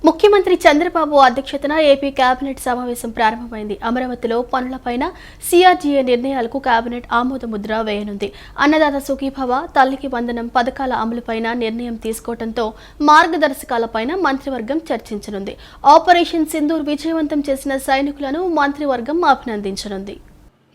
ముఖ్యమంత్రి చంద్రబాబు అధ్యక్షతన AP cabinet సమావేశం ప్రారంభమైంది. అమరావతిలో పనులపైన సీఆర్డీఏ నిర్ణయాలకు కేబినెట్ ఆమోదముద్ర వేయనుంది. అన్నదాత సుఖీభవ, తల్లికి వందనం పథకాల అమలుపైన నిర్ణయం తీసుకోవడంతో మార్గదర్శకాలపైన మంత్రివర్గం చర్చించనుంది. ఆపరేషన్ సింధూర్ విజయవంతం చేసిన సైనికులను మంత్రివర్గం అభినందించనుంది.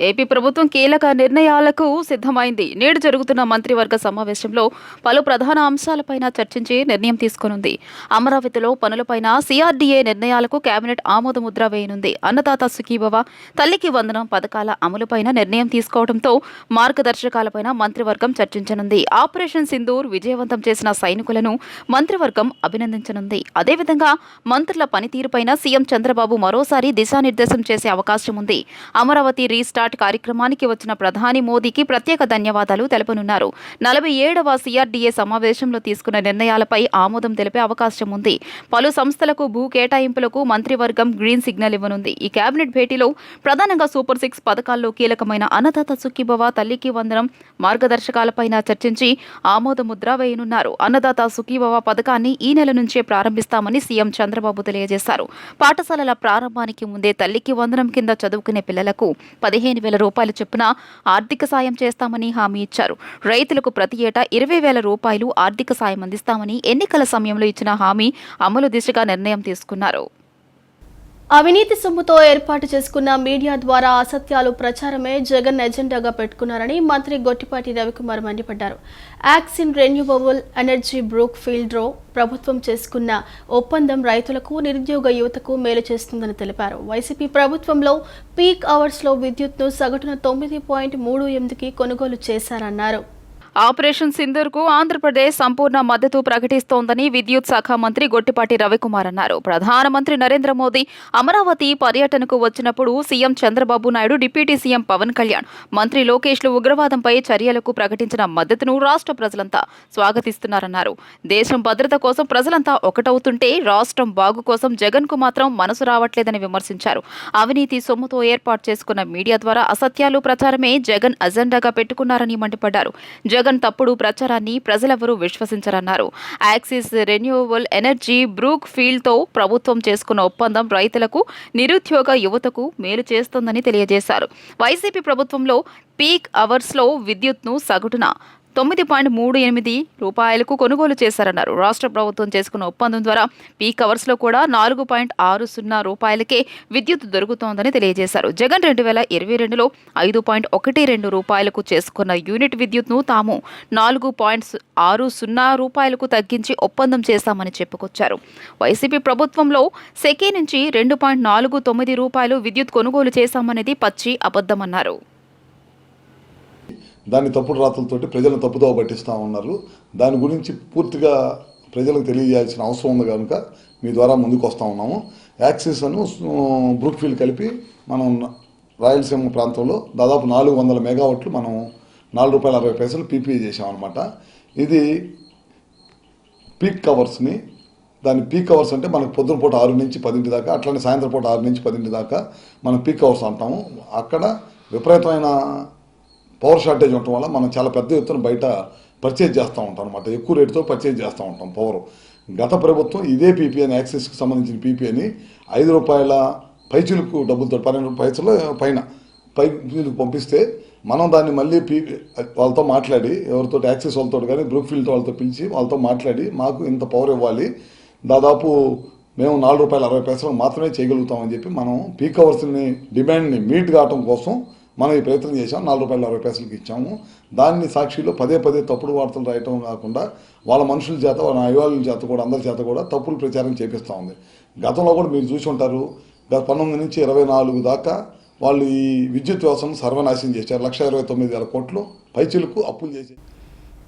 ఏపీ ప్రభుత్వం కీలక నిర్ణయాలకు సిద్ధమైంది. నేడు జరుగుతున్న మంత్రివర్గ సమావేశంలో పలు ప్రధాన అంశాలపైన చర్చించి నిర్ణయం తీసుకోనుంది. అమరావతిలో పనులపైన సీఆర్డీఏ నిర్ణయాలకు కేబినెట్ ఆమోదముద్ర వేయనుంది. అన్నదాత సుఖీభవ, తల్లికి వందనం పథకాల అమలుపైన నిర్ణయం తీసుకోవడంతో మార్గదర్శకాలపైన మంత్రివర్గం చర్చించనుంది. ఆపరేషన్ సింధూర్ విజయవంతం చేసిన సైనికులను మంత్రివర్గం అభినందించనుంది. అదేవిధంగా మంత్రుల పనితీరుపైన సీఎం చంద్రబాబు మరోసారి దిశానిర్దేశం చేసే అవకాశం ఉంది. అమరావతి రీస్టార్ట్ కార్యక్రమానికి వచ్చిన ప్రధాని మోదీకి ప్రత్యేక ధన్యవాదాలు తెలపనున్నారు. 47వ సీఆర్డీఏ సమావేశంలో తీసుకున్న నిర్ణయాలపై ఆమోదం తెలిపే అవకాశం ఉంది. పలు సంస్థలకు భూ కేటాయింపులకు మంత్రివర్గం గ్రీన్ సిగ్నల్ ఇవ్వనుంది. ఈ కేబినెట్ భేటీలో ప్రధానంగా సూపర్ 6 పథకాల్లో కీలకమైన అన్నదాత సుఖీభవ, తల్లికి వందనం మార్గదర్శకాలపైన చర్చించి ఆమోదముద్ర వేయనున్నారు. అన్నదాత సుఖీభవ పథకాన్ని ఈ నెల నుంచే ప్రారంభిస్తామని సీఎం చంద్రబాబు తెలియజేశారు. పాఠశాలల ప్రారంభానికి ముందే తల్లికి వందనం కింద చదువుకునే పిల్లలకు 15,000 రూపాయలు చొప్పున ఆర్థిక సాయం చేస్తామని హామీ ఇచ్చారు. రైతులకు ప్రతి ఏటా 20,000 రూపాయలు ఆర్థిక సాయం అందిస్తామని ఎన్నికల సమయంలో ఇచ్చిన హామీ అమలు దిశగా నిర్ణయం తీసుకున్నారు. అవినీతి సొమ్ముతో ఏర్పాటు చేసుకున్న మీడియా ద్వారా అసత్యాలు ప్రచారమే జగన్ ఎజెండాగా పెట్టుకున్నారని మంత్రి గొట్టిపాటి రవికుమార్ మండిపడ్డారు. యాక్సిన్ రెన్యూవబుల్ ఎనర్జీ బ్రూక్ ఫీల్డ్ లో ప్రభుత్వం చేసుకున్న ఒప్పందం రైతులకు, నిరుద్యోగ యువతకు మేలు చేస్తుందని తెలిపారు. వైసీపీ ప్రభుత్వంలో పీక్ అవర్స్ లో విద్యుత్ను సగటున 9.38కి కొనుగోలు చేశారన్నారు. ఆపరేషన్ సింధూర్కు ఆంధ్రప్రదేశ్ సంపూర్ణ మద్దతు ప్రకటిస్తోందని విద్యుత్ శాఖ మంత్రి గొట్టిపాటి రవికుమార్ అన్నారు. ప్రధానమంత్రి నరేంద్ర మోదీ అమరావతి పర్యటనకు వచ్చినప్పుడు CM Chandrababu Naidu, deputy CM Pawan Kalyan, మంత్రి లోకేష్లు ఉగ్రవాదంపై చర్యలకు ప్రకటించిన మద్దతును రాష్ట్ర ప్రజలంతా స్వాగతిస్తున్నారన్నారు. దేశం భద్రత కోసం ప్రజలంతా ఒకటవుతుంటే రాష్ట్రం బాగు కోసం జగన్ కు మాత్రం మనసు రావట్లేదని విమర్శించారు. అవినీతి సొమ్ముతో ఏర్పాటు చేసుకున్న మీడియా ద్వారా అసత్యాలు ప్రచారమే జగన్ అజెండాగా పెట్టుకున్నారని మండిపడ్డారు. జగన్ తప్పుడు ప్రచారాన్ని ప్రజలెవరూ విశ్వసించరన్నారు. Axis renewable energy Brookfield తో ప్రభుత్వం చేసుకున్న ఒప్పందం రైతులకు, నిరుద్యోగ యువతకు మేలు చేస్తోందని తెలియజేశారు. వైసీపీ ప్రభుత్వంలో పీక్ అవర్స్ లో విద్యుత్ను సగటున 9.38 రూపాయలకు కొనుగోలు చేశారన్నారు. రాష్ట్ర ప్రభుత్వం చేసుకున్న ఒప్పందం ద్వారా పీక్ అవర్స్ లో కూడా 4.60 రూపాయలకే విద్యుత్ దొరుకుతోందని తెలియజేశారు. జగన్ 2022లో 5.12 రూపాయలకు చేసుకున్న యూనిట్ విద్యుత్ను తాము 4.60 రూపాయలకు తగ్గించి ఒప్పందం చేశామని చెప్పుకొచ్చారు. వైసీపీ ప్రభుత్వంలో సెకీ నుంచి 2.49 రూపాయలు విద్యుత్ కొనుగోలు చేశామనేది పచ్చి అబద్ధమన్నారు. దాన్ని తప్పుడు రాతలతోటి ప్రజలను తప్పుదోవ పట్టిస్తూ ఉన్నారు. దాని గురించి పూర్తిగా ప్రజలకు తెలియజేయాల్సిన అవసరం ఉంది కనుక మీ ద్వారా ముందుకు వస్తూ ఉన్నాము. యాక్సిస్ అను బ్రూక్ఫీల్డ్ కలిపి మనం రాయలసీమ ప్రాంతంలో దాదాపు 400 మెగావాట్లు మనం ₹4.60 పీపీఏ చేసామన్నమాట. ఇది పీక్ అవర్స్ని, దాని పీక్ అవర్స్ అంటే మనకు పొద్దున పూట 6 నుంచి 10 దాకా, అట్లనే సాయంత్రం పూట 6 నుంచి 10 దాకా మనం పీక్ అవర్స్ అంటాము. అక్కడ విపరీతమైన పవర్ షార్టేజ్ ఉండటం వల్ల మనం చాలా పెద్ద ఎత్తున బయట పర్చేజ్ చేస్తూ ఉంటాం అనమాట. ఎక్కువ రేటుతో పర్చేజ్ చేస్తూ ఉంటాం పవర్. గత ప్రభుత్వం ఇదే పీపీఏని, యాక్సిస్కి సంబంధించిన పీపీఏని ₹5 పైచీలకు డబ్బులతో 12 పైసలు పైన పైచీలకు పంపిస్తే మనం దాన్ని మళ్ళీ వాళ్ళతో మాట్లాడి, ఎవరితో యాక్సిస్ వాళ్ళతో కానీ బ్రూక్ఫీల్డ్ వాళ్ళతో పిలిచి వాళ్ళతో మాట్లాడి మాకు ఇంత పవర్ ఇవ్వాలి, దాదాపు మేము ₹4.60 మాత్రమే చేయగలుగుతామని చెప్పి మనం పీక్ అవర్స్ని డిమాండ్ని మీట్ కావటం కోసం మనం ఈ ప్రయత్నం చేసాం. ₹4.60 ఇచ్చాము. దాన్ని సాక్షిలో పదే తప్పుడు వార్తలు రాయటం కాకుండా వాళ్ళ మనుషుల చేత, వాళ్ళ అభివాళ్ళ చేత కూడా, అందరి చేత కూడా తప్పులు ప్రచారం చేపిస్తూ ఉంది. గతంలో కూడా మీరు చూసి ఉంటారు, 19 నుంచి 24 దాకా వాళ్ళు ఈ విద్యుత్ వ్యవస్థను సర్వనాశనం చేశారు. 1,29,000 కోట్లు పైచీలకు అప్పులు చేసి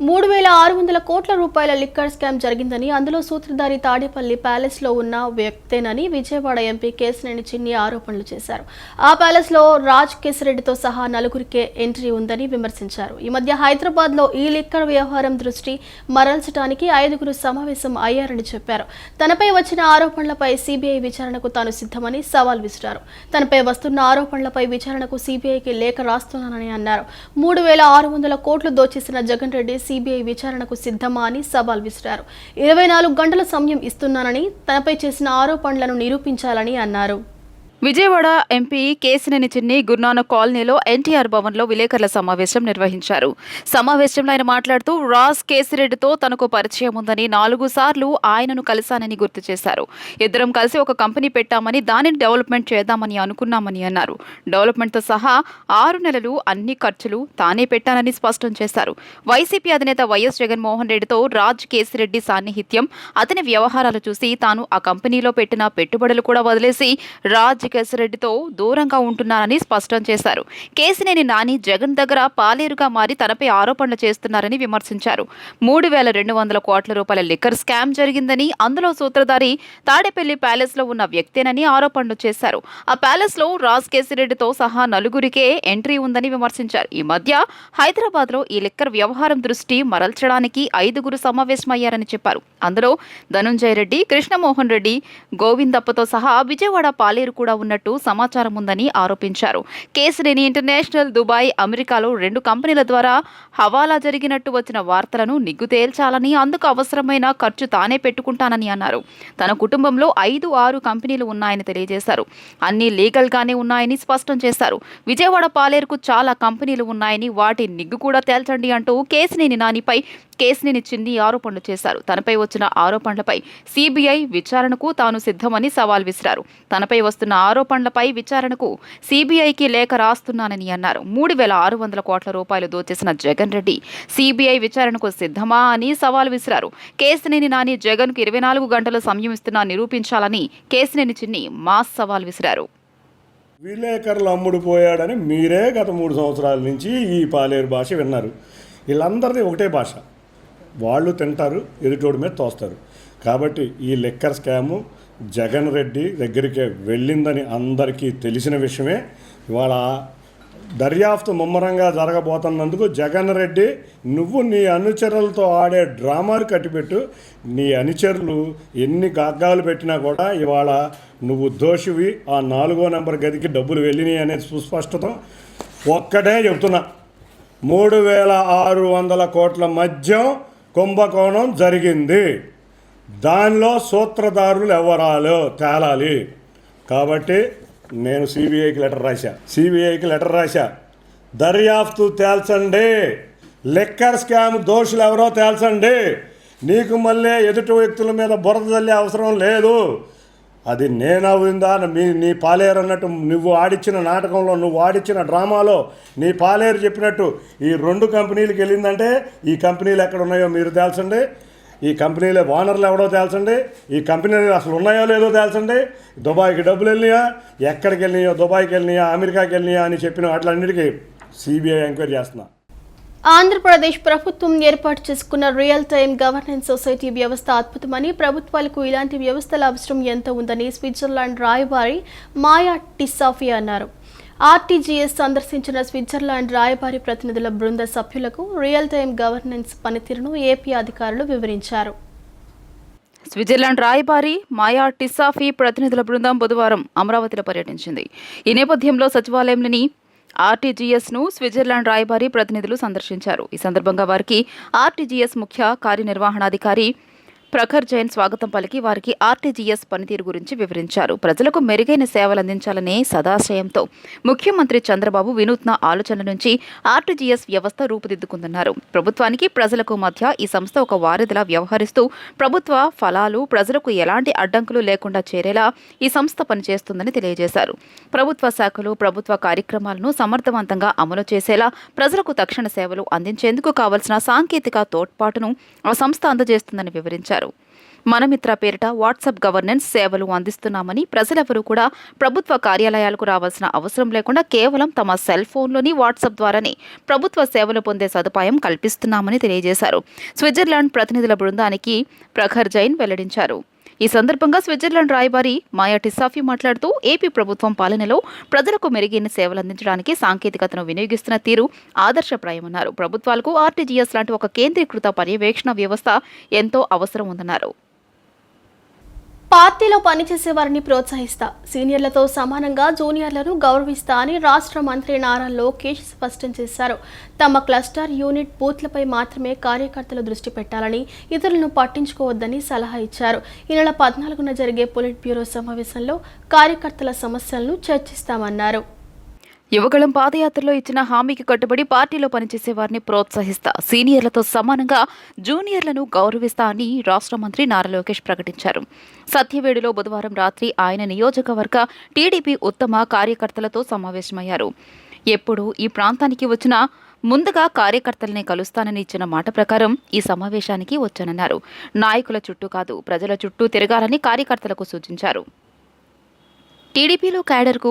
3,600 కోట్ల రూపాయల లిక్కర్ స్కామ్ జరిగిందని, అందులో సూత్రధారి తాడేపల్లి ప్యాలెస్ లో ఉన్న వ్యక్తేనని విజయవాడ ఎంపీ కేశినేని చిన్ని ఆరోపణలు చేశారు. ఆ ప్యాలెస్ లో రాజ్ కేశిరెడ్డితో సహా 4గురికే ఎంట్రీ ఉందని విమర్శించారు. ఈ మధ్య హైదరాబాద్ లో ఈ లిక్కర్ వ్యవహారం దృష్టి మరల్చడానికి 5గురు సమావేశం అయ్యారని చెప్పారు. తనపై వచ్చిన ఆరోపణలపై సీబీఐ విచారణకు తాను సిద్ధమని సవాల్ విసిరారు. తనపై వస్తున్న ఆరోపణలపై విచారణకు సీబీఐకి లేఖ రాస్తున్నానని అన్నారు. 3,600 కోట్లు దోచేసిన జగన్ రెడ్డి సిబిఐ విచారణకు సిద్ధమా అని సవాల్ విసిరారు. 24 గంటల సమయం ఇస్తున్నానని, తనపై చేసిన ఆరోపణలను నిరూపించాలని అన్నారు. విజయవాడ ఎంపీ కేశినేని చిన్ని గురునానక్ కాలనీలో ఎన్టీఆర్ భవన్లో విలేకరుల సమావేశం నిర్వహించారు. సమావేశంలో ఆయన మాట్లాడుతూ రాజ్ కేశిరెడ్డితో తనకు పరిచయం ఉందని 4 సార్లు ఆయనను కలిశానని గుర్తు చేశారు. ఇద్దరం కలిసి ఒక కంపెనీ పెట్టామని, దానిని డెవలప్మెంట్ చేద్దామని అనుకున్నామని అన్నారు. డెవలప్మెంట్తో సహా 6 నెలలు అన్ని ఖర్చులు తానే పెట్టానని స్పష్టం చేశారు. వైసీపీ అధినేత వైఎస్ జగన్మోహన్ రెడ్డితో రాజ్ కేశిరెడ్డి సాన్నిహిత్యం, అతని వ్యవహారాలు చూసి తాను ఆ కంపెనీలో పెట్టిన పెట్టుబడులు కూడా వదిలేసి రాజ్ కేశిరెడ్డితో దూరంగా ఉంటున్నారని స్పష్టం చేశారు. కేశినేని నాని జగన్ దగ్గర పాలేరుగా మారి తనపై ఆరోపణలు చేస్తున్నారని విమర్శించారు. 3,200 కోట్ల రూపాయల లిక్కర్ స్కామ్ జరిగిందని, అందులో సూత్రధారి తాడేపల్లి ప్యాలెస్ లో ఉన్న వ్యక్తేనని ఆరోపణలు చేశారు. ఆ ప్యాలెస్ లో రాజ్ కేశిరెడ్డితో సహా 4గురికే ఎంట్రీ ఉందని విమర్శించారు. ఈ మధ్య హైదరాబాద్ లో ఈ లిక్కర్ వ్యవహారం దృష్టి మరల్చడానికి 5గురు సమావేశమయ్యారని చెప్పారు. అందులో ధనుంజయ రెడ్డి, కృష్ణమోహన్ రెడ్డి, గోవిందప్పతో సహా విజయవాడ పాలేరు కూడా ఉన్నట్టు సమాచారం ఉందని ఆరోపించారు. కేశినేని ఇంటర్నేషనల్, దుబాయ్, అమెరికాలో 2 కంపెనీల ద్వారా హవాలా జరిగినట్టు వచ్చిన వార్తలను నిగ్గు తేల్చాలని, అందుకు అవసరమైన ఖర్చు తానే పెట్టుకుంటానని అన్నారు. తన కుటుంబంలో 5-6 కంపెనీలు ఉన్నాయని తెలియజేశారు. అన్ని లీగల్ గానే ఉన్నాయని స్పష్టం చేశారు. విజయవాడ పాలేరుకు చాలా కంపెనీలు ఉన్నాయని, వాటి నిగ్గు కూడా తేల్చండి అంటూ కేశినేని నానిపై కేశినేని చిన్ని ఆరోపణలు చేశారు. తనపై వచ్చిన ఆరోపణలపై సిబిఐ విచారణకు తాను సిద్ధమని సవాల్ విసిరారు. తనపై వస్తున్న ఆరోపణలపై విచారణకు సిబిఐకి లేఖ రాస్తున్నానని అన్నారు. 3,600 కోట్ల రూపాయలు దోచేసిన జగన్ రెడ్డి సిబిఐ విచారణకు సిద్ధమా అని సవాల్ విసిరారు. కేశినేని నాని జగన్కు 24 గంటల సమయం ఇస్తున్నా నిరూపించాలని కేశినేని చిన్ని మాస్ సవాల్ విసిరారు. విలేకరులు అమ్ముడుపోయాడని మీరే గత 3 సంవత్సరాల నుంచి ఈ పాలేరు భాష విన్నారు. వీళ్ళందరిది ఒకటే భాష. వాళ్ళు తింటారు, ఎదుటోడి మీద తోస్తారు. కాబట్టి ఈ లిక్కర్ స్కాము జగన్ రెడ్డి దగ్గరికి వెళ్ళిందని అందరికీ తెలిసిన విషయమే. ఇవాళ దర్యాప్తు ముమ్మరంగా జరగబోతున్నందుకు జగన్ రెడ్డి, నువ్వు నీ అనుచరులతో ఆడే డ్రామాలు కట్టిపెట్టు. నీ అనుచరులు ఎన్ని గాగ్గాలు పెట్టినా కూడా ఇవాళ నువ్వు దోషివి. ఆ 4వ నెంబర్ గదికి డబ్బులు వెళ్ళినాయి అనేది సుస్పష్టత. ఒక్కటే చెబుతున్నా, 3,600 కోట్ల మద్యం కుంభకోణం జరిగింది. దానిలో సూత్రధారులు ఎవరాలో తేలాలి. కాబట్టి నేను సిబిఐకి లెటర్ రాశా. దర్యాప్తు తేల్చండి. లిక్కర్ స్కామ్ దోషులు ఎవరో తేల్చండి. నీకు మళ్ళీ ఎదుటి వ్యక్తుల మీద బురద చల్లే అవసరం లేదు. అది నేనవుందా నీ పాలేరు అన్నట్టు నువ్వు ఆడిచ్చిన నాటకంలో, నువ్వు ఆడిచ్చిన డ్రామాలో నీ పాలేరు చెప్పినట్టు ఈ 2 కంపెనీలకు వెళ్ళిందంటే ఈ కంపెనీలు ఎక్కడ ఉన్నాయో మీరు తేల్చండి. ఈ కంపెనీల ఓనర్లు ఎవడో తేల్చండి. ఈ కంపెనీలు అసలు ఉన్నాయో లేదో తేల్చండి. దుబాయ్కి డబ్బులు వెళ్ళినాయా, ఎక్కడికి వెళ్ళినాయో, దుబాయ్కి వెళ్ళినాయా, అమెరికాకి వెళ్ళినాయా అని చెప్పిన వాటిలన్నిటికీ సిబిఐ ఎంక్వైరీ చేస్తున్నా. ఆంధ్రప్రదేశ్ ప్రభుత్వం ఏర్పాటు చేసుకున్న రియల్ టైమ్ గవర్నెన్స్ సొసైటీ వ్యవస్థ అద్భుతమని, ప్రభుత్వాలకు ఇలాంటి వ్యవస్థల అవసరం ఎంత ఉందని స్విట్జర్లాండ్ రాయబారి మాయా టిస్సాఫీ అన్నారు. ఆర్టీజీఎస్ సందర్శించిన స్విట్జర్లాండ్ రాయబారి ప్రతినిధుల బృంద సభ్యులకు రియల్ టైమ్ గవర్నెన్స్ పనితీరును ఏపీ అధికారులు వివరించారు. స్విట్జర్లాండ్ రాయబారి మాయా టిస్సాఫీ ప్రతినిధుల బృందం బుధవారం అమరావతిలో పర్యటించింది. ఈ నేపథ్యంలో సచివాలయంలోని ఆర్టీజీఎస్ను స్విట్జర్లాండ్ రాయబారి ప్రతినిధులు సందర్శించారు. ఈ సందర్భంగా వారికి ఆర్టీజీఎస్ ముఖ్య కార్యనిర్వహణాధికారి ప్రఖర్ జైన్ స్వాగతం పలికి వారికి ఆర్టీజీఎస్ పనితీరు గురించి వివరించారు. ప్రజలకు మెరుగైన సేవలు అందించాలనే సదాశయంతో ముఖ్యమంత్రి చంద్రబాబు వినూత్న ఆలోచనల నుంచి ఆర్టీజీఎస్ వ్యవస్థ రూపుదిద్దుకుందన్నారు. ప్రభుత్వానికి ప్రజలకు మధ్య ఈ సంస్థ ఒక వారధిలా వ్యవహరిస్తూ ప్రభుత్వ ఫలాలు ప్రజలకు ఎలాంటి అడ్డంకులు లేకుండా చేరేలా ఈ సంస్థ పనిచేస్తుందని తెలియజేశారు. ప్రభుత్వ శాఖలు, ప్రభుత్వ కార్యక్రమాలను సమర్థవంతంగా అమలు చేసేలా ప్రజలకు తక్షణ సేవలు అందించేందుకు కావలసిన సాంకేతిక తోడ్పాటును ఆ సంస్థ అందజేస్తుందని వివరించారు. మనమిత్ర పేరిట వాట్సాప్ గవర్నెన్స్ సేవలు అందిస్తున్నామని, ప్రజలెవరూ కూడా ప్రభుత్వ కార్యాలయాలకు రావాల్సిన అవసరం లేకుండా కేవలం తమ సెల్ ఫోన్లోని వాట్సాప్ ద్వారానే ప్రభుత్వ సేవలు పొందే సదుపాయం కల్పిస్తున్నామని తెలియజేశారు. స్విట్జర్లాండ్ ప్రతినిధుల బృందానికి ప్రఖర్ జైన్ వెల్లడించారు. ఈ సందర్భంగా స్విట్జర్లాండ్ రాయబారి మాయా టిస్సాఫీ మాట్లాడుతూ ఏపీ ప్రభుత్వం పాలనలో ప్రజలకు మెరుగైన సేవలు అందించడానికి సాంకేతికతను వినియోగిస్తున్న తీరు ఆదర్శప్రాయమన్నారు. ప్రభుత్వాలకు ఆర్టీజీఎస్ లాంటి ఒక కేంద్రీకృత పర్యవేక్షణ వ్యవస్థ ఎంతో అవసరం ఉందన్నారు. పార్టీలో పనిచేసే వారిని ప్రోత్సహిస్తా, సీనియర్లతో సమానంగా జూనియర్లను గౌరవిస్తా అని రాష్ట్ర మంత్రి నారా లోకేష్ స్పష్టం చేశారు. తమ క్లస్టర్ యూనిట్ బూత్లపై మాత్రమే కార్యకర్తలు దృష్టి పెట్టాలని, ఇతరులను పట్టించుకోవద్దని సలహా ఇచ్చారు. ఈ నెల 14న జరిగే పొలిట్ బ్యూరో సమావేశంలో కార్యకర్తల సమస్యలను చర్చిస్తామన్నారు. యువగళం పాదయాత్రలో ఇచ్చిన హామీకి కట్టుబడి పార్టీలో పనిచేసే వారిని ప్రోత్సహిస్తా, సీనియర్లతో సమానంగా జూనియర్లను గౌరవిస్తా అని రాష్ట్ర మంత్రి నారా లోకేష్ ప్రకటించారు. సత్యవేడులో బుధవారం రాత్రి ఆయన నియోజకవర్గ టీడీపీ ఉత్తమ కార్యకర్తలతో సమావేశమయ్యారు. ఎప్పుడు ఈ ప్రాంతానికి వచ్చినా ముందుగా కార్యకర్తలనే కలుస్తానని ఇచ్చిన మాట ప్రకారం ఈ సమావేశానికి వచ్చానన్నారు. నాయకుల చుట్టూ కాదు, ప్రజల చుట్టూ తిరగాలని కార్యకర్తలకు సూచించారు. టీడీపీలో క్యాడర్కు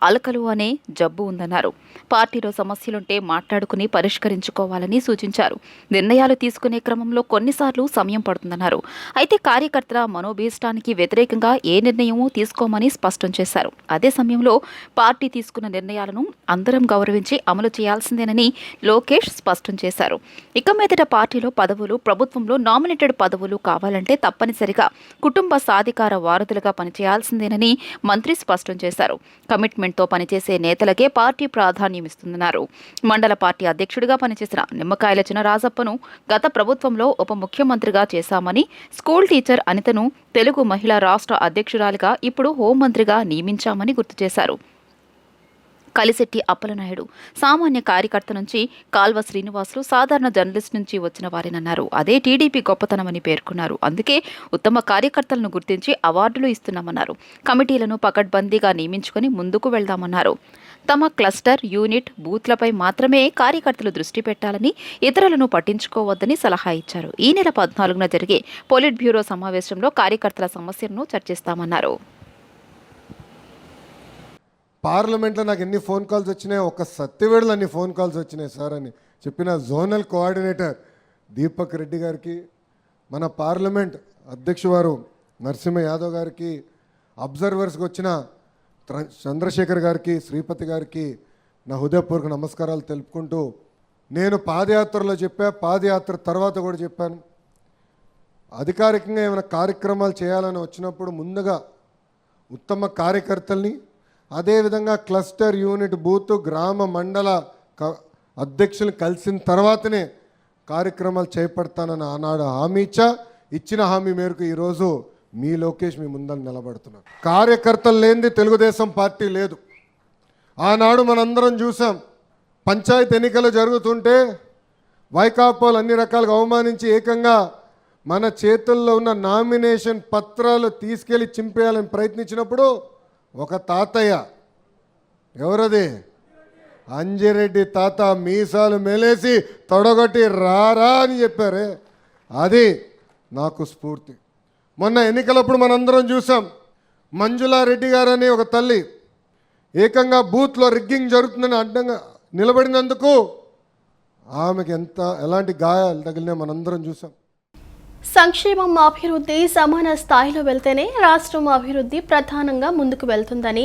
అలకలు అనే జబ్బు ఉందన్నారు. పార్టీలో సమస్యలుంటే మాట్లాడుకుని పరిష్కరించుకోవాలని సూచించారు. నిర్ణయాలు తీసుకునే క్రమంలో కొన్నిసార్లు సమయం పడుతుందన్నారు. అయితే కార్యకర్తల మనోభీష్టానికి వ్యతిరేకంగా ఏ నిర్ణయమూ తీసుకోమని స్పష్టం చేశారు. అదే సమయంలో పార్టీ తీసుకున్న నిర్ణయాలను అందరం గౌరవించి అమలు చేయాల్సిందేనని లోకేష్ స్పష్టం చేశారు. ఇక మీదట పార్టీలో పదవులు, ప్రభుత్వంలో నామినేటెడ్ పదవులు కావాలంటే తప్పనిసరిగా కుటుంబ సాధికార వారధులుగా పనిచేయాల్సిందేనని మంత్రి స్పష్టం చేశారు. కమిట్మెంట్తో పనిచేసే నేతలకే పార్టీ ప్రాధాన్యమిస్తుందన్నారు. మండల పార్టీ అధ్యక్షుడిగా పనిచేసిన నిమ్మకాయల చినరాజప్పను గత ప్రభుత్వంలో ఉప ముఖ్యమంత్రిగా చేశామని, స్కూల్ టీచర్ అనితను తెలుగు మహిళా రాష్ట్ర అధ్యక్షురాలిగా ఇప్పుడు హోంమంత్రిగా నియమించామని గుర్తు చేశారు. కలిశెట్టి అప్పలనాయుడు సామాన్య కార్యకర్త నుంచి, కాల్వ శ్రీనివాసులు సాధారణ జర్నలిస్ట్ నుంచి వచ్చిన వారేనన్నారు. అదే టీడీపీ గొప్పతనమని పేర్కొన్నారు. అందుకే ఉత్తమ కార్యకర్తలను గుర్తించి అవార్డులు ఇస్తున్నామన్నారు. కమిటీలను పకడ్బందీగా నియమించుకొని ముందుకు వెళ్దామన్నారు. తమ క్లస్టర్, యూనిట్, బూత్లపై మాత్రమే కార్యకర్తలు దృష్టి పెట్టాలని, ఇతరులను పట్టించుకోవద్దని సలహా ఇచ్చారు. ఈ నెల 14న జరిగే పొలిట్ బ్యూరో సమావేశంలో కార్యకర్తల సమస్యలను చర్చిస్తామన్నారు. పార్లమెంట్లో నాకు ఎన్ని ఫోన్ కాల్స్ వచ్చినాయి, ఒక సత్యవేడులో అన్ని ఫోన్ కాల్స్ వచ్చినాయి సార్ అని చెప్పిన జోనల్ కోఆర్డినేటర్ దీపక్ రెడ్డి గారికి, మన పార్లమెంట్ అధ్యక్షువారు నరసింహ యాదవ్ గారికి, అబ్జర్వర్స్కి వచ్చిన చంద్రశేఖర్ గారికి, శ్రీపతి గారికి నా హృదయపూర్వక నమస్కారాలు తెలుపుకుంటూ, నేను పాదయాత్రలో పాదయాత్ర తర్వాత కూడా చెప్పాను, అధికారికంగా ఏమైనా కార్యక్రమాలు చేయాలని వచ్చినప్పుడు ముందుగా ఉత్తమ కార్యకర్తల్ని, అదేవిధంగా క్లస్టర్, యూనిట్, బూత్, గ్రామ, మండల అధ్యక్షులు కలిసిన తర్వాతనే కార్యక్రమాలు చేపడతానని ఆనాడు హామీ ఇచ్చిన హామీ మేరకు ఈరోజు మీ లోకేష్ మీ ముందర నిలబడుతున్నారు. కార్యకర్తలు లేనిది తెలుగుదేశం పార్టీ లేదు. ఆనాడు మనందరం చూసాం, పంచాయతీ ఎన్నికలు జరుగుతుంటే వైకాపాలు అన్ని రకాలుగా అవమానించి ఏకంగా మన చేతుల్లో ఉన్న నామినేషన్ పత్రాలు తీసుకెళ్లి చింపేయాలని ప్రయత్నించినప్పుడు ఒక తాతయ్య, ఎవరది, అంజిరెడ్డి తాత, మీసాలు మెలేసి తొడగొట్టి రారా అని చెప్పారే, అది నాకు స్ఫూర్తి. మొన్న ఎన్నికలప్పుడు మనందరం చూసాం, మంజులారెడ్డి గారు అనే ఒక తల్లి ఏకంగా బూత్లో రిగ్గింగ్ జరుగుతుందని అడ్డంగా నిలబడినందుకు ఆమెకి ఎలాంటి గాయాలు తగిలినా మనందరం చూసాం. సంక్షేమం, అభివృద్ధి సమాన స్థాయిలో వెళ్తేనే రాష్ట్రం అభివృద్ధి ప్రధానంగా ముందుకు వెళ్తుందని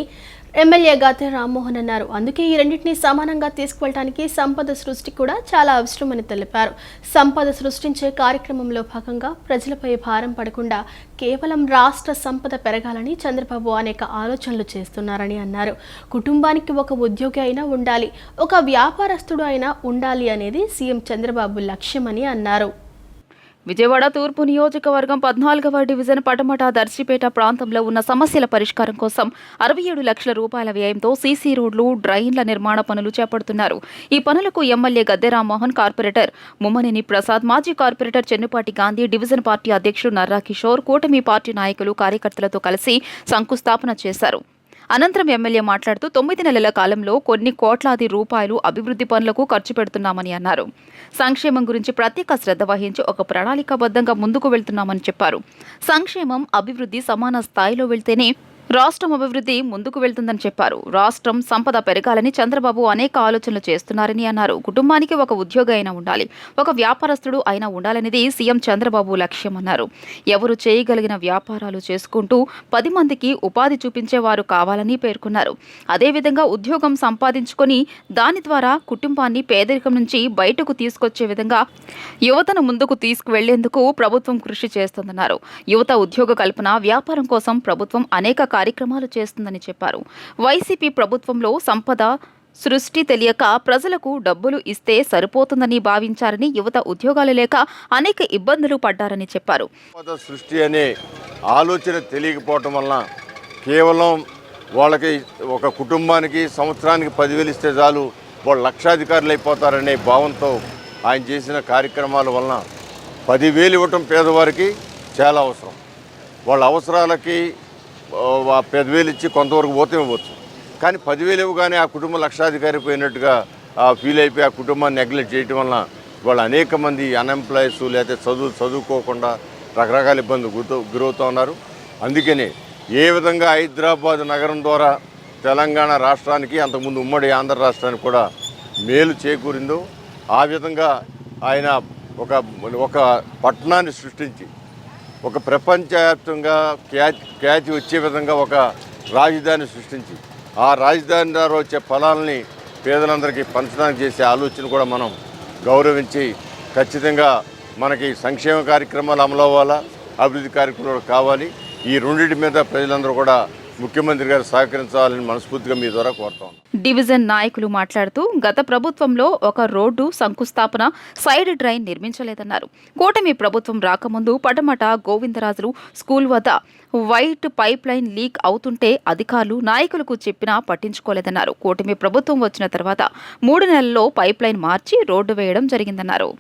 ఎమ్మెల్యే గద్దె రామ్మోహన్ అన్నారు. అందుకే ఈ రెండింటినీ సమానంగా తీసుకువెళ్ళడానికి సంపద సృష్టి కూడా చాలా అవసరమని తెలిపారు. సంపద సృష్టించే కార్యక్రమంలో భాగంగా ప్రజలపై భారం పడకుండా కేవలం రాష్ట్ర సంపద పెరగాలని చంద్రబాబు అనేక ఆలోచనలు చేస్తున్నారని అన్నారు. కుటుంబానికి ఒక ఉద్యోగి అయినా ఉండాలి, ఒక వ్యాపారస్తుడు అయినా ఉండాలి అనేది సీఎం చంద్రబాబు లక్ష్యమని అన్నారు. విజయవాడ తూర్పు నియోజకవర్గం 14వ డివిజన్ పటమట దర్శిపేట ప్రాంతంలో ఉన్న సమస్యల పరిష్కారం కోసం 67 లక్షల రూపాయల వ్యయంతో సీసీ రోడ్లు, డ్రైన్ల నిర్మాణ పనులు చేపడుతున్నారు. ఈ పనులకు ఎమ్మెల్యే గద్దె రామ్మోహన్, కార్పొరేటర్ ముమ్మనేని ప్రసాద్, మాజీ corporator Chennupati Gandhi, division party అధ్యక్షుడు నర్రా కిషోర్, కూటమి పార్టీ నాయకులు, కార్యకర్తలతో కలిసి శంకుస్థాపన చేశారు. అనంతరం ఎమ్మెల్యే మాట్లాడుతూ 9 నెలల కాలంలో కొన్ని కోట్లాది రూపాయలు అభివృద్ధి పనులకు ఖర్చు పెడుతున్నామని అన్నారు. సంక్షేమం గురించి ప్రత్యేక శ్రద్ధ వహించి ఒక ప్రణాళికాబద్ధంగా ముందుకు వెళ్తున్నామని చెప్పారు. సంక్షేమం, అభివృద్ధి సమాన స్థాయిలో వెళ్తేనే రాష్ట్రం అభివృద్ధి ముందుకు వెళ్తుందని చెప్పారు. రాష్ట్రం సంపద పెరగాలని చంద్రబాబు అనేక ఆలోచనలు చేస్తున్నారని అన్నారు. కుటుంబానికి ఒక ఉద్యోగి అయినా ఉండాలి, ఒక వ్యాపారస్తుడు అయినా ఉండాలనేది సీఎం చంద్రబాబు లక్ష్యమన్నారు. ఎవరు చేయగలిగిన వ్యాపారాలు చేసుకుంటూ 10 మందికి ఉపాధి చూపించేవారు కావాలని పేర్కొన్నారు. అదేవిధంగా ఉద్యోగం సంపాదించుకొని దాని ద్వారా కుటుంబాన్ని పేదరికం నుంచి బయటకు తీసుకొచ్చే విధంగా యువతను ముందుకు తీసుకువెళ్లేందుకు ప్రభుత్వం కృషి చేస్తుందన్నారు. యువత ఉద్యోగ కల్పన, వ్యాపారం కోసం ప్రభుత్వం అనేక కార్యక్రమాలు చేస్తుందని చెప్పారు. వైసీపీ ప్రభుత్వంలో సంపద సృష్టి తెలియక ప్రజలకు డబ్బులు ఇస్తే సరిపోతుందని భావించారని, యువత ఉద్యోగాలు లేక అనేక ఇబ్బందులు పడ్డారని చెప్పారు. సంపద సృష్టి అనే ఆలోచన తెలియకపోవటం వలన కేవలం వాళ్ళకి ఒక కుటుంబానికి సంవత్సరానికి 10,000 ఇస్తే చాలు వాళ్ళు లక్షాధికారులు అయిపోతారనే భావంతో ఆయన చేసిన కార్యక్రమాల వలన 10,000 ఇవ్వటం పేదవారికి చాలా అవసరం. వాళ్ళ అవసరాలకి 10,000 ఇచ్చి కొంతవరకు పోతే ఇవ్వచ్చు, కానీ 10,000 ఇవ్వగానే ఆ కుటుంబం లక్షాధికారి పోయినట్టుగా ఫీల్ అయిపోయి ఆ కుటుంబాన్ని నెగ్లెక్ట్ చేయటం వలన వాళ్ళు అనేక మంది అన్ఎంప్లాయీస్ లేకపోతే చదువుకోకుండా రకరకాల ఇబ్బందులు గురవుతూ ఉన్నారు. అందుకని ఏ విధంగా హైదరాబాద్ నగరం ద్వారా తెలంగాణ రాష్ట్రానికి, అంతకుముందు ఉమ్మడి ఆంధ్ర రాష్ట్రానికి కూడా మేలు చేకూరిందో ఆ విధంగా ఆయన ఒక పట్టణాన్ని సృష్టించి ఒక ప్రపంచవ్యాప్తంగా ఖ్యాతి వచ్చే విధంగా ఒక రాజధాని సృష్టించి ఆ రాజధాని ద్వారా వచ్చే ఫలాలని పేదలందరికీ పంచడానికి చేసే ఆలోచన కూడా మనం గౌరవించి ఖచ్చితంగా మనకి సంక్షేమ కార్యక్రమాలు అమలు అవ్వాలా, అభివృద్ధి కార్యక్రమాలు కావాలి. ఈ రెండింటి మీద ప్రజలందరూ కూడా ముఖ్యమంత్రి గారు సహకరించాలని మనస్ఫూర్తిగా మీ ద్వారా కోరుతాం. డివిజన్ నాయకులు మాట్లాడుతూ గత ప్రభుత్వంలో ఒక రోడ్డు శంకుస్థాపన, సైడ్ డ్రైన్ నిర్మించలేదన్నారు. కూటమి ప్రభుత్వం రాకముందు పడమట గోవిందరాజులు స్కూల్ వద్ద వైట్ పైప్ లైన్ లీక్ అవుతుంటే అధికారులు, నాయకులకు చెప్పినా పట్టించుకోలేదన్నారు. కూటమి ప్రభుత్వం వచ్చిన తర్వాత 3 నెలల్లో పైప్ లైన్ మార్చి రోడ్డు వేయడం జరిగిందన్నారు.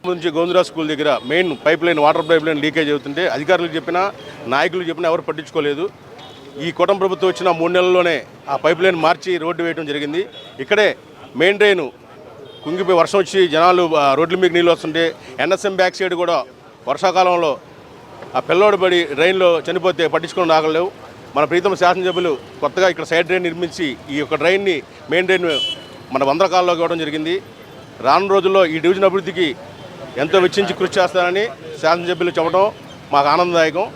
నుంచి గోవిందరాజు స్కూల్ దగ్గర main pipe line, water pipe line leakage అవుతుంటే అధికారులకు చెప్పినా, నాయకులకు చెప్పినా ఎవరు పట్టించుకోలేదు. ఈ కూటమి ప్రభుత్వం వచ్చిన 3 నెలల్లోనే ఆ పైప్ లైన్ మార్చి రోడ్డు వేయడం జరిగింది. ఇక్కడే మెయిన్ డ్రైన్ కుంగిపోయి వర్షం వచ్చి జనాలు రోడ్ల మీద నీళ్ళు వస్తుంటే ఎన్ఎస్ఎం బ్యాక్ సైడ్ కూడా వర్షాకాలంలో ఆ పిల్లోడు పడి డ్రైన్లో చనిపోతే పట్టించుకొని రాగలేవు. మన ప్రీతమ శాసనసభ్యులు కొత్తగా ఇక్కడ సైడ్ డ్రైన్ నిర్మించి ఈ యొక్క డ్రైన్ని మెయిన్ డ్రైన్ మన వందరకాల్లోకి ఇవ్వడం జరిగింది. రానున్న రోజుల్లో ఈ డివిజన్ అభివృద్ధికి ఎంతో వెచ్చించి కృషి చేస్తానని శాసనసభ్యులు చెప్పడం మాకు ఆనందదాయకం.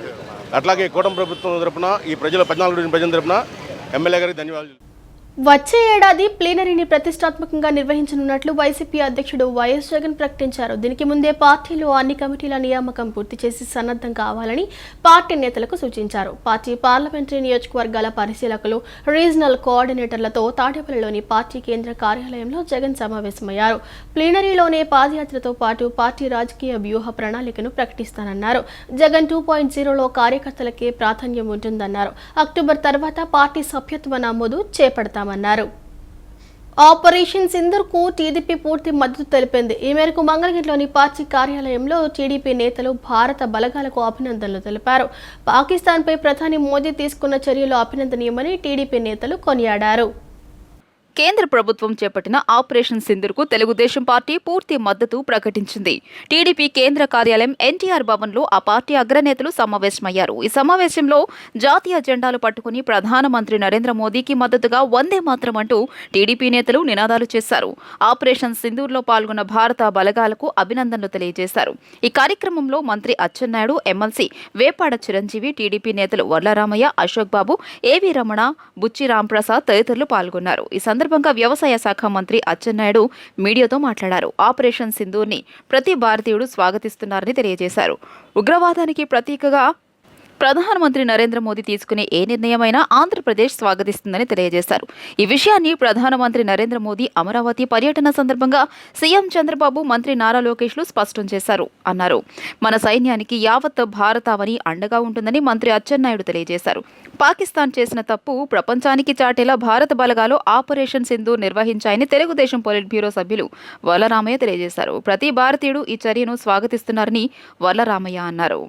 అట్లాగే కూటమి ప్రభుత్వం తరపున, ఈ ప్రజల 14 డివిజన్ ప్రజల తరపున ఎమ్మెల్యే గారికి ధన్యవాదాలు. వచ్చే ఏడాది ప్లీనరీని ప్రతిష్టాత్మకంగా నిర్వహించనున్నట్లు వైసీపీ అధ్యక్షుడు వైఎస్ జగన్ ప్రకటించారు. దీనికి ముందే పార్టీలో అన్ని కమిటీల నియామకం పూర్తి చేసి సన్నద్ధం కావాలని పార్టీ నేతలకు సూచించారు. పార్టీ పార్లమెంటరీ నియోజకవర్గాల పరిశీలకులు, రీజనల్ కోఆర్డినేటర్లతో తాడేపల్లిలోని పార్టీ కేంద్ర కార్యాలయంలో జగన్ సమావేశమయ్యారు. ప్లీనరీలోనే పాదయాత్రతో పాటు పార్టీ రాజకీయ వ్యూహ ప్రణాళికను ప్రకటిస్తానన్నారు. జగన్ 2.0లో కార్యకర్తలకే ప్రాధాన్యం ఉంటుందన్నారు. అక్టోబర్ తర్వాత పార్టీ సభ్యత్వ నమోదు చేపడతామన్నారు. ఆపరేషన్ సింధూర్కు టీడీపీ పూర్తి మద్దతు తెలిపింది. ఈ మేరకు మంగళగిరిలోని పార్టీ కార్యాలయంలో టీడీపీ నేతలు భారత బలగాలకు అభినందనలు తెలిపారు. పాకిస్తాన్పై ప్రధాని మోదీ తీసుకున్న చర్యలు అభినందనీయమని టీడీపీ నేతలు కొనియాడారు. కేంద్ర ప్రభుత్వం చేపట్టిన ఆపరేషన్ సింధూర్కు తెలుగుదేశం పార్టీ పూర్తి మద్దతు ప్రకటించింది. టీడీపీ కేంద్ర కార్యాలయం ఎన్టీఆర్ భవన్లో ఆ పార్టీ అగ్రనేతలు సమావేశమయ్యారు. ఈ సమావేశంలో జాతీయ జెండాలు పట్టుకుని ప్రధానమంత్రి నరేంద్ర మోదీకి మద్దతుగా వందే మాతరం అంటూ టీడీపీ నేతలు నినాదాలు చేశారు. ఆపరేషన్ సింధూర్లో పాల్గొన్న భారత బలగాలకు అభినందనలు తెలియజేశారు. ఈ కార్యక్రమంలో మంత్రి అచ్చెన్నాయుడు, ఎమ్మెల్సీ వేపాడ చిరంజీవి, టీడీపీ నేతలు వర్లరామయ్య, అశోక్ బాబు, ఏవీ రమణ, బుచ్చి రాంప్రసాద్ తదితరులు పాల్గొన్నారు. ఈ సందర్భంగా వ్యవసాయ శాఖ మంత్రి అచ్చెన్నాయుడు మీడియాతో మాట్లాడారు. ఆపరేషన్ సింధూర్ని ప్రతి భారతీయుడు స్వాగతిస్తున్నారని తెలియజేశారు. ఉగ్రవాదానికి ప్రతీకగా ప్రధానమంత్రి నరేంద్ర మోదీ తీసుకునే ఏ నిర్ణయమైనా ఆంధ్రప్రదేశ్ స్వాగతిస్తుందని తెలియజేశారు. ఈ విషయాన్ని ప్రధానమంత్రి నరేంద్ర మోదీ అమరావతి పర్యటన సందర్భంగా సీఎం చంద్రబాబు, మంత్రి నారా లోకేష్లు స్పష్టం చేశారు అన్నారు. మన సైన్యానికి యావత్ భారతావని అండగా ఉంటుందని మంత్రి అచ్చెన్నాయుడు తెలియజేశారు. పాకిస్తాన్ చేసిన తప్పు ప్రపంచానికి చాటేలా భారత బలగాలు ఆపరేషన్ సింధూర్ నిర్వహించాయని తెలుగుదేశం పొలిట్ బ్యూరో సభ్యులు వర్లరామయ్య తెలియజేశారు. ప్రతి భారతీయుడు ఈ చర్యను స్వాగతిస్తున్నారని వర్లరామయ్య అన్నారు.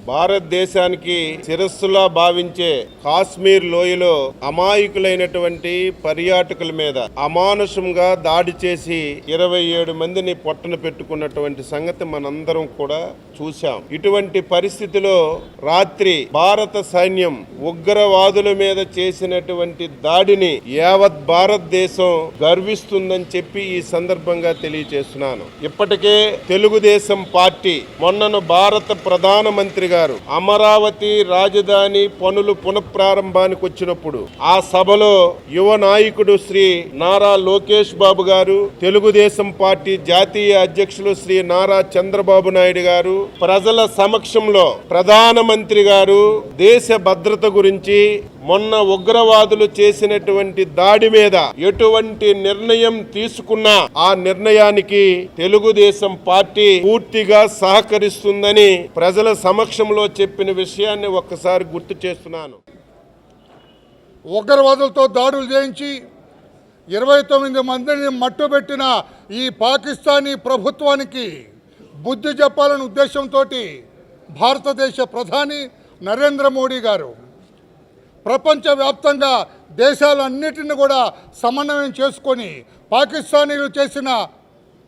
భారతదేశానికి శిరస్సులా భావించే కాశ్మీర్ లోయలో అమాయకులైనటువంటి పర్యాటకుల మీద అమానుషంగా దాడి చేసి 27 మందిని పొట్టన పెట్టుకున్నటువంటి సంగతి మనందరం కూడా చూశాం. ఇటువంటి పరిస్థితిలో రాత్రి భారత సైన్యం ఉగ్రవాదుల మీద చేసినటువంటి దాడిని యావత్ భారతదేశం గర్విస్తుందని చెప్పి ఈ సందర్భంగా తెలియజేస్తున్నాను. ఇప్పటికే తెలుగుదేశం పార్టీ మొన్నను భారత ప్రధానమంత్రి గారు అమరావతి రాజధాని పనులు పునఃప్రారంభానికి వచ్చినప్పుడు ఆ సభలో యువ నాయకుడు శ్రీ నారా లోకేష్ బాబు గారు, తెలుగుదేశం పార్టీ జాతీయ అధ్యక్షులు శ్రీ నారా చంద్రబాబు నాయుడు గారు ప్రజల సమక్షంలో ప్రధానమంత్రి గారు దేశ భద్రత గురించి, మొన్న ఉగ్రవాదులు చేసినటువంటి దాడి మీద ఎటువంటి నిర్ణయం తీసుకున్నా ఆ నిర్ణయానికి తెలుగుదేశం పార్టీ పూర్తిగా సహకరిస్తుందని ప్రజల సమక్షంలో చెప్పిన విషయాన్ని ఒక్కసారి గుర్తు చేస్తున్నాను. ఉగ్రవాదులతో దాడులు చేయించి 29 మందిని మట్టుబెట్టిన ఈ పాకిస్తానీ ప్రభుత్వానికి బుద్ధి చెప్పాలనే ఉద్దేశంతో భారతదేశ ప్రధాని నరేంద్ర మోడీ గారు ప్రపంచవ్యాప్తంగా దేశాలన్నిటిని కూడా సమన్వయం చేసుకొని పాకిస్తానీలు చేసిన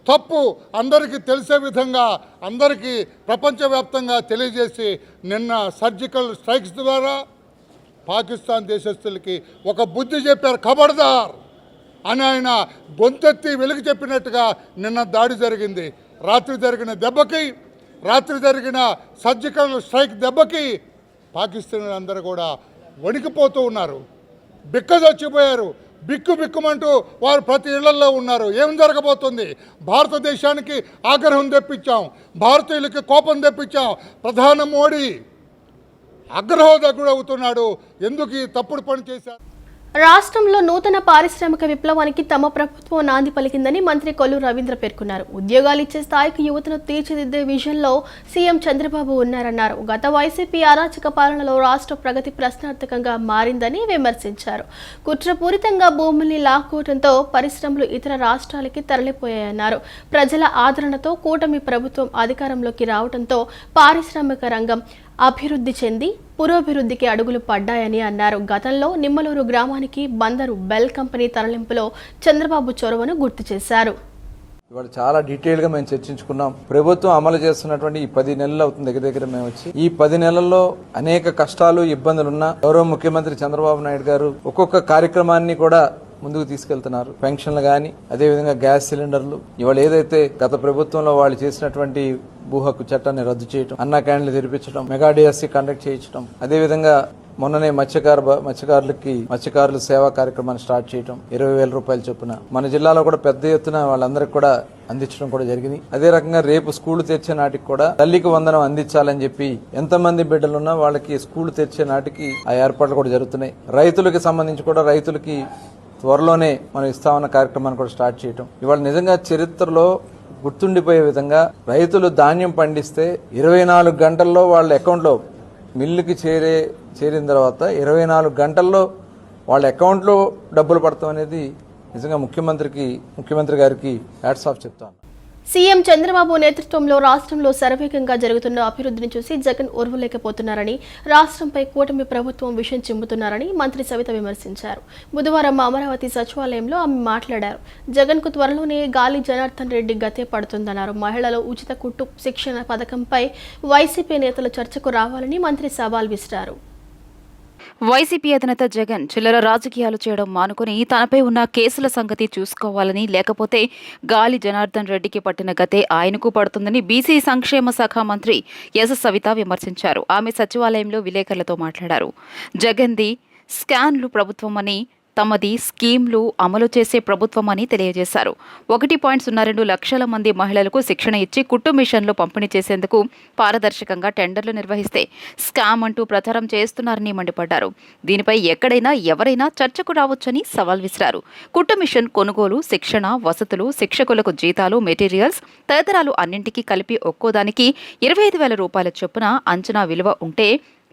తప్పు అందరికీ తెలిసే విధంగా అందరికీ ప్రపంచవ్యాప్తంగా తెలియజేసి నిన్న సర్జికల్ స్ట్రైక్స్ ద్వారా పాకిస్తాన్ దేశస్తులకి ఒక బుద్ధి చెప్పారు. ఖబర్దార్ అని ఆయన గొంతెత్తి వెలుగు చెప్పినట్టుగా నిన్న దాడి జరిగింది. రాత్రి జరిగిన సర్జికల్ స్ట్రైక్ దెబ్బకి పాకిస్తానీలందరూ కూడా వణికిపోతూ ఉన్నారు, బిక్కదొచ్చిపోయారు. బిక్కుమంటూ వారు ప్రతి ఇళ్లలో ఉన్నారు. ఏం జరగబోతుంది? భారతదేశానికి ఆగ్రహం తెప్పించాం, భారతీయులకి కోపం తెప్పించాం. ప్రధాని మోడీ ఆగ్రహోదగ్గుడవుతున్నాడు. ఎందుకు ఈ తప్పుడు పని చేశారు? రాష్ట్రంలో నూతన పారిశ్రామిక విప్లవానికి తమ ప్రభుత్వం నాంది పలికిందని మంత్రి కొల్లు రవీంద్ర పేర్కొన్నారు. ఉద్యోగాలు ఇచ్చే స్థాయికి యువతను తీర్చిదిద్దే విజన్లో సీఎం చంద్రబాబు ఉన్నారన్నారు. గత వైసీపీ అరాచక పాలనలో రాష్ట్ర ప్రగతి ప్రశ్నార్థకంగా మారిందని విమర్శించారు. కుట్రపూరితంగా భూముల్ని లాక్కోవడంతో పరిశ్రమలు ఇతర రాష్ట్రాలకి తరలిపోయాయన్నారు. ప్రజల ఆదరణతో కూటమి ప్రభుత్వం అధికారంలోకి రావడంతో పారిశ్రామిక రంగం అభివృద్ధి చెంది పురోభివృద్ధికి అడుగులు పడ్డాయని అన్నారు. గతంలో నిమ్మలూరు గ్రామానికి బందరు బెల్ కంపెనీ తరలింపులో చంద్రబాబు చొరవను గుర్తు చేశారు. ఇవాళ చాలా డీటెయిల్ గా మేము చర్చించుకున్నాం. ప్రభుత్వం అమలు చేస్తున్నటువంటి ఈ 10 నెలలు అవుతుంది దగ్గర మేము వచ్చి. ఈ 10 నెలల్లో అనేక కష్టాలు ఇబ్బందులున్నా గౌరవ ముఖ్యమంత్రి చంద్రబాబు నాయుడు గారు ఒక్కొక్క కార్యక్రమాన్ని కూడా ముందుకు తీసుకెళ్తున్నారు. పెన్షన్లు గాని, అదేవిధంగా గ్యాస్ సిలిండర్లు, ఇవాళ ఏదైతే గత ప్రభుత్వంలో వాళ్ళు చేసినటువంటి భూ హక్కు చట్టాన్ని రద్దు చేయడం, అన్నా క్యాంటీన్లు తెరిపించడం, మెగా డిఎస్సీ కండక్ట్ చేయించడం, అదేవిధంగా మొన్ననే మత్స్యకారులు సేవా కార్యక్రమాన్ని స్టార్ట్ చేయడం, 20,000 రూపాయల చొప్పున మన జిల్లాలో కూడా పెద్ద ఎత్తున వాళ్ళందరికీ కూడా అందించడం కూడా జరిగింది. అదే రకంగా రేపు స్కూళ్లు తెరిచే నాటికి కూడా తల్లికి వందనం అందించాలని చెప్పి ఎంతమంది బిడ్డలున్నా వాళ్ళకి స్కూళ్లు తెరిచే నాటికి ఆ ఏర్పాట్లు కూడా జరుగుతున్నాయి. రైతులకి సంబంధించి కూడా రైతులకి త్వరలోనే మనం ఇస్తామన్న కార్యక్రమాన్ని కూడా స్టార్ట్ చేయటం. ఇవాళ నిజంగా చరిత్రలో గుర్తుండిపోయే విధంగా రైతులు ధాన్యం పండిస్తే 24 గంటల్లో వాళ్ళ అకౌంట్లో మిల్లుకి చేరిన తర్వాత 24 గంటల్లో వాళ్ళ అకౌంట్లో డబ్బులు పడతాం అనేది నిజంగా ముఖ్యమంత్రి గారికి హ్యాట్స్ ఆఫ్ చెప్తాను. సీఎం చంద్రబాబు నేతృత్వంలో రాష్ట్రంలో శరవేగంగా జరుగుతున్న అభివృద్ధిని చూసి జగన్ ఓర్వలేకపోతున్నారని, రాష్ట్రంపై కూటమి ప్రభుత్వం విషయం చిమ్ముతున్నారని మంత్రి సవిత విమర్శించారు. బుధవారం అమరావతి సచివాలయంలో ఆమె మాట్లాడారు. జగన్ కు త్వరలోనే గాలి జనార్దన్ రెడ్డి గతే పడుతుందన్నారు. మహిళల ఉచిత కుట్టు శిక్షణ పథకంపై వైసీపీ నేతలు చర్చకు రావాలని మంత్రి సవాల్ విసిరారు. వైసీపీ అధినేత జగన్ చిల్లర రాజకీయాలు చేయడం మానుకుని తనపై ఉన్న కేసుల సంగతి చూసుకోవాలని, లేకపోతే గాలి జనార్దన్ రెడ్డికి పట్టిన గతే ఆయనకు పడుతుందని బీసీ సంక్షేమ శాఖ మంత్రి ఎస్ సవిత విమర్శించారు. ఆమె సచివాలయంలో విలేకరులతో మాట్లాడారు. జగన్ది స్కాన్లు ప్రభుత్వమని, తమది స్కీమ్లు అమలు చేసే ప్రభుత్వమని తెలియజేశారు. 1.02 లక్షల మంది మహిళలకు శిక్షణ ఇచ్చి కుట్టు మిషన్లు పంపిణీ చేసేందుకు పారదర్శకంగా టెండర్లు నిర్వహిస్తే స్కామ్ అంటూ ప్రచారం చేస్తున్నారని మండిపడ్డారు. దీనిపై ఎక్కడైనా ఎవరైనా చర్చకు రావచ్చని సవాల్ విసిరారు. కుట్టు మిషన్ కొనుగోలు, శిక్షణ, వసతులు, శిక్షకులకు జీతాలు, మెటీరియల్స్ తదితరాలు అన్నింటికీ కలిపి ఒక్కోదానికి 25,000 రూపాయల చొప్పున అంచనా విలువ ఉంటే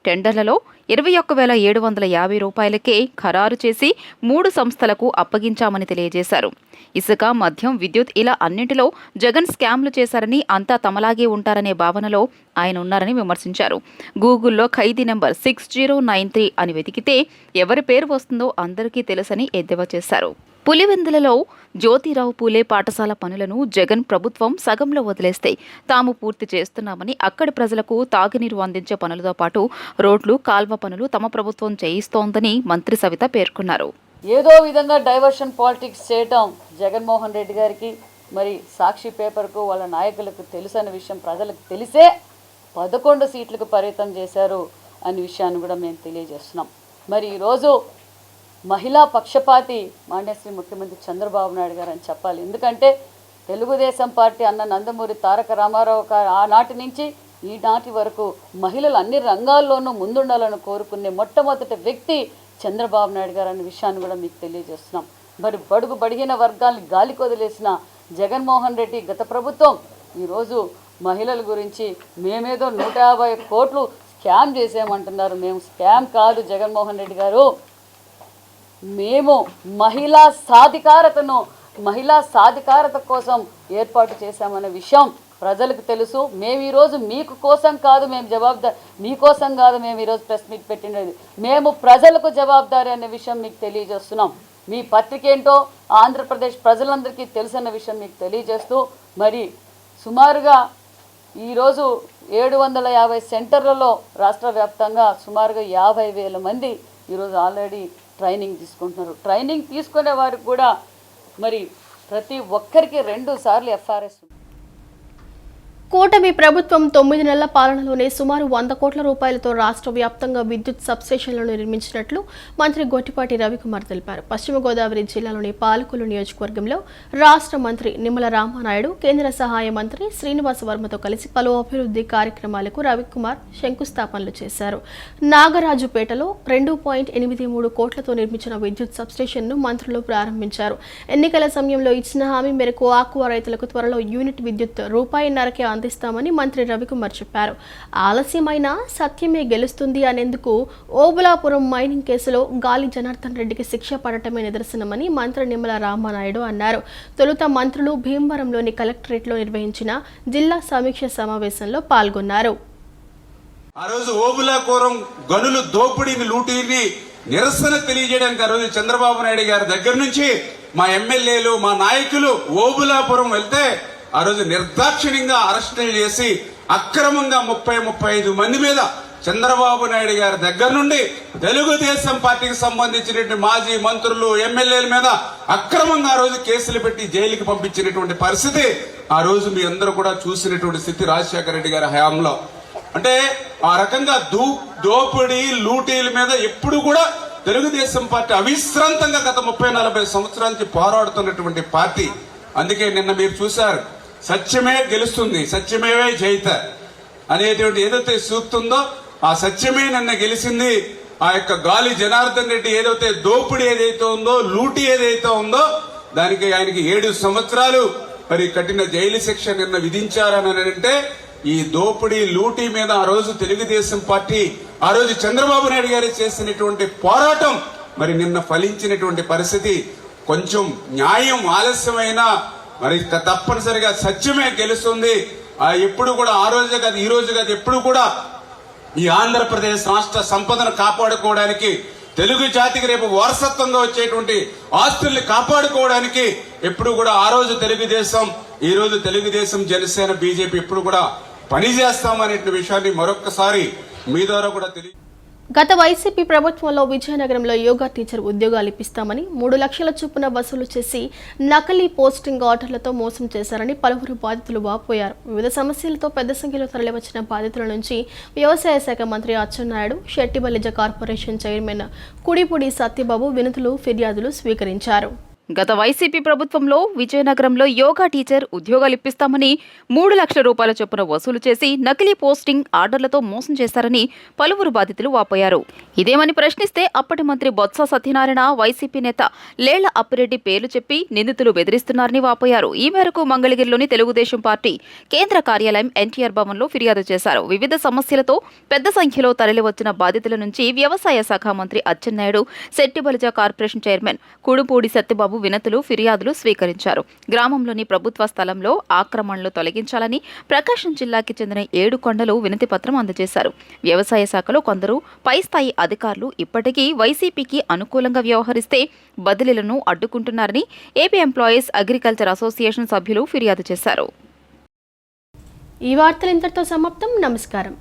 టెండర్లలో 21,750 రూపాయలకే ఖరారు చేసి 3 సంస్థలకు అప్పగించామని తెలియజేశారు. ఇసుక, మద్యం, విద్యుత్ ఇలా అన్నింటిలో జగన్ స్కామ్లు చేశారని, అంతా తమలాగే ఉంటారనే భావనలో ఆయన ఉన్నారని విమర్శించారు. గూగుల్లో ఖైదీ నెంబర్ 6093 అని వెతికితే ఎవరి పేరు వస్తుందో అందరికీ తెలుసని ఎద్దేవా చేశారు. పులివెందులలో జ్యోతిరావు పూలే పాఠశాల పనులను జగన్ ప్రభుత్వం సగంలో వదిలేస్తే తాము పూర్తి చేస్తున్నామని, అక్కడి ప్రజలకు తాగునీరు అందించే పనులతో పాటు రోడ్లు, కాల్వ పనులు తమ ప్రభుత్వం చేయిస్తోందని మంత్రి సవిత పేర్కొన్నారు. ఏదో విధంగా డైవర్షన్ పాలిటిక్స్ చేయటం జగన్మోహన్ రెడ్డి గారికి, మరి సాక్షి పేపర్కు వాళ్ళ నాయకులకు తెలుసు అనే విషయం ప్రజలకు తెలిసే 11 సీట్లకు పరిమితం చేశారు అనే విషయాన్ని కూడా మేము తెలియజేస్తున్నాం. మరి ఈరోజు మహిళా పక్షపాతి మాన్యశ్రీ ముఖ్యమంత్రి చంద్రబాబు నాయుడు గారు అని చెప్పాలి. ఎందుకంటే తెలుగుదేశం పార్టీ అన్న నందమూరి తారక రామారావు గారు ఆనాటి నుంచి ఈనాటి వరకు మహిళలు అన్ని రంగాల్లోనూ ముందుండాలని కోరుకునే మొట్టమొదటి వ్యక్తి చంద్రబాబు నాయుడు గారు అనే విషయాన్ని కూడా మీకు తెలియజేస్తున్నాం. మరి బడుగు బడిగిన వర్గాల్ని గాలికి వదిలేసిన జగన్మోహన్ రెడ్డి గత ప్రభుత్వం ఈరోజు మహిళల గురించి మేమేదో 150 కోట్లు స్కామ్ చేసామంటున్నారు. మేము స్కామ్ కాదు జగన్మోహన్ రెడ్డి గారు, మేము మహిళా సాధికారత కోసం ఏర్పాటు చేశామనే విషయం ప్రజలకు తెలుసు. మేము ఈరోజు మీకోసం కాదు మేము ఈరోజు ప్రెస్ మీట్ పెట్టినది, మేము ప్రజలకు జవాబుదారీ అనే విషయం మీకు తెలియజేస్తున్నాం. మీ పత్రిక ఏంటో ఆంధ్రప్రదేశ్ ప్రజలందరికీ తెలుసన్న విషయం మీకు తెలియజేస్తూ, మరి సుమారుగా ఈరోజు 750 సెంటర్లలో రాష్ట్ర వ్యాప్తంగా సుమారుగా 50,000 మంది ఈరోజు ఆల్రెడీ ట్రైనింగ్ తీసుకుంటున్నారు. ట్రైనింగ్ తీసుకునే వారికి కూడా మరి ప్రతి ఒక్కరికి 2 సార్లు ఎఫ్ఆర్ఎస్. కూటమి ప్రభుత్వం 9 నెలల పాలనలోనే సుమారు 100 కోట్ల రూపాయలతో రాష్ట్ర వ్యాప్తంగా విద్యుత్ సబ్స్టేషన్లను నిర్మించినట్లు మంత్రి గొట్టిపాటి రవికుమార్ తెలిపారు. పశ్చిమ గోదావరి జిల్లాలోని పాలకొల్లు నియోజకవర్గంలో రాష్ట్ర మంత్రి నిమ్మల రామానాయుడు, కేంద్ర సహాయ మంత్రి శ్రీనివాస వర్మతో కలిసి పలు అభివృద్ధి కార్యక్రమాలకు రవికుమార్ శంకుస్థాపనలు చేశారు. నాగరాజుపేటలో 2.83 కోట్లతో నిర్మించిన విద్యుత్ సబ్స్టేషన్ను మంత్రులు ప్రారంభించారు. ఎన్నికల సమయంలో ఇచ్చిన హామీ మేరకు ఆక్వా రైతులకు త్వరలో యూనిట్ విద్యుత్ రూపాయిన్నరకే అందిస్తామని మంత్రి రవికుమార్ చెప్పారు. ఆలస్యమైన సత్యమే గెలుస్తుంది అనేందుకు ఓబులాపురం మైనింగ్ కేసులో గాలి జనార్దన్ రెడ్డికి శిక్ష పడటమే నిదర్శనమని మంత్రి నిమ్మల రామానాయుడు అన్నారు. తొలుత మంత్రులు భీమవరంలోని కలెక్టరేట్లో నిర్వహించిన జిల్లా సమీక్ష సమావేశంలో పాల్గొన్నారు. ఆ రోజు ఓబులాపురం గనులు దోపిడీని, లూటీని నిరసన తెలియజేయడానికి ఆ రోజు చంద్రబాబు నాయుడు గారి దగ్గర నుంచి మా ఎమ్మెల్యేలు, మా నాయకులు ఓబులాపురం వెళ్తే ఆ రోజు నిర్దాక్షిణ్యంగా అరెస్టులు చేసి అక్రమంగా 35 మంది మీద చంద్రబాబు నాయుడు గారి దగ్గర నుండి తెలుగుదేశం పార్టీకి సంబంధించినటువంటి మాజీ మంత్రులు, ఎమ్మెల్యేల మీద అక్రమంగా ఆ రోజు కేసులు పెట్టి జైలుకి పంపించినటువంటి పరిస్థితి ఆ రోజు మీ అందరూ కూడా చూసినటువంటి స్థితి రాజశేఖర రెడ్డి గారి హయాంలో. అంటే ఆ రకంగా దోపిడీ, లూటీల మీద ఎప్పుడు కూడా తెలుగుదేశం పార్టీ అవిశ్రాంతంగా గత 30-40 సంవత్సరాల నుంచి పోరాడుతున్నటువంటి పార్టీ. అందుకే నిన్న మీరు చూశారు, సత్యమే గెలుస్తుంది, సత్యమేవే జయిత అనేటువంటి ఏదైతే సూక్తుందో ఆ సత్యమే నిన్న గెలిచింది. ఆ యొక్క గాలి జనార్దన్ రెడ్డి ఏదైతే దోపిడీ ఏదైతే ఉందో, లూటీ ఏదైతే ఉందో దానికి ఆయనకి 7 సంవత్సరాలు మరి కఠిన జైలు శిక్ష నిన్న విధించారని అంటే ఈ దోపిడీ, లూటీ మీద ఆ రోజు తెలుగుదేశం పార్టీ, ఆ రోజు చంద్రబాబు నాయుడు గారు చేసినటువంటి పోరాటం మరి నిన్న ఫలించినటువంటి పరిస్థితి. కొంచెం న్యాయం ఆలస్యమైనా మరి తప్పనిసరిగా సత్యమే గెలుస్తుంది. ఎప్పుడు కూడా ఆ రోజే కాదు, ఈ రోజు కాదు, ఎప్పుడు కూడా ఈ ఆంధ్రప్రదేశ్ రాష్ట్ర సంపదను కాపాడుకోవడానికి, తెలుగు జాతికి రేపు వారసత్వంగా వచ్చేటువంటి ఆస్తుల్ని కాపాడుకోవడానికి ఎప్పుడు కూడా ఆ రోజు తెలుగుదేశం, ఈ రోజు తెలుగుదేశం, జనసేన, బీజేపీ ఎప్పుడు కూడా పనిచేస్తామనే విషయాన్ని మరొక్కసారి మీ ద్వారా కూడా గత వైసీపీ ప్రభుత్వంలో విజయనగరంలో యోగా టీచర్ ఉద్యోగాలు ఇప్పిస్తామని 3 లక్షల చొప్పున వసూలు చేసి నకిలీ పోస్టింగ్ ఆర్డర్లతో మోసం చేశారని పలువురు బాధితులు వాపోయారు. వివిధ సమస్యలతో పెద్ద సంఖ్యలో తరలివచ్చిన బాధితుల నుంచి వ్యవసాయ శాఖ మంత్రి అచ్చెన్నాయుడు, షెట్టిబలిజ కార్పొరేషన్ చైర్మన్ కుడిపూడి సత్యబాబు వినతులు, ఫిర్యాదులు స్వీకరించారు. గత వైసీపీ ప్రభుత్వంలో విజయనగరంలో యోగా టీచర్ ఉద్యోగాలు ఇప్పిస్తామని 3 లక్షల రూపాయల చొప్పున వసూలు చేసి నకిలీ పోస్టింగ్ ఆర్డర్లతో మోసం చేశారని పలువురు బాధితులు వాపోయారు. ఇదేమని ప్రశ్నిస్తే అప్పటి మంత్రి బొత్స సత్యనారాయణ, వైసీపీ నేత లేళ్ల అప్పిరెడ్డి పేర్లు చెప్పి నిందితులు బెదిరిస్తున్నారని వాపోయారు. ఈ మేరకు మంగళగిరిలోని తెలుగుదేశం పార్టీ కేంద్ర కార్యాలయం ఎన్టీఆర్ భవన్లో ఫిర్యాదు చేశారు. వివిధ సమస్యలతో పెద్ద సంఖ్యలో తరలివచ్చిన బాధితుల నుంచి వ్యవసాయ శాఖ మంత్రి అచ్చెన్నాయుడు, శెట్టిబలిజ కార్పొరేషన్ చైర్మన్ కుడుపూడి సత్యబాబు వినతులు, ఫిర్యాదులు స్వీకరించారు. గ్రామంలోని ప్రభుత్వ స్థలంలో ఆక్రమణలు తొలగించాలని ప్రకాశం జిల్లాకి చెందిన 7 కొండలు వినతి పత్రం అందజేశారు. వ్యవసాయ శాఖలో కొందరు పై స్థాయి అధికారులు ఇప్పటికీ వైసీపీకి అనుకూలంగా వ్యవహరిస్తే బదిలీలను అడ్డుకుంటున్నారని ఏపీ ఎంప్లాయీస్ అగ్రికల్చర్ అసోసియేషన్ సభ్యులు ఫిర్యాదు చేశారు. ఈ వార్తలు ఇంతటితో సమాప్తం. నమస్కారం.